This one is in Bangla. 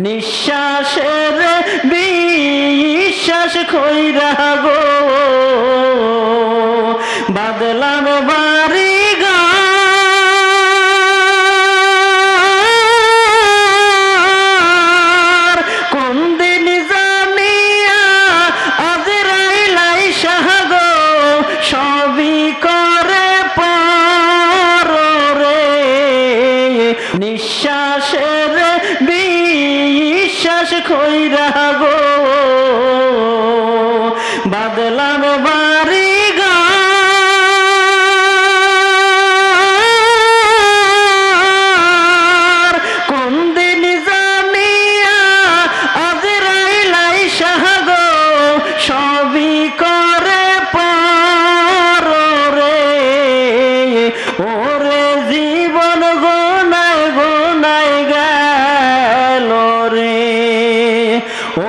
নিঃশ্বাসের বিশ্বাস কইরা গো বাদলাম বাড়ি ঘর কোন দিন জানিয়া আজরাইল আইসা গো সবই করে পরে নিঃশ্বাসের বিশ্বাস কইরা গো বাদলাম বাড়ি ঘর কোন দিন জানিয়া আজরাইল আইসা গো সবই করে পরে ওরে জীবন গোনায় গোনায় গেল রে ও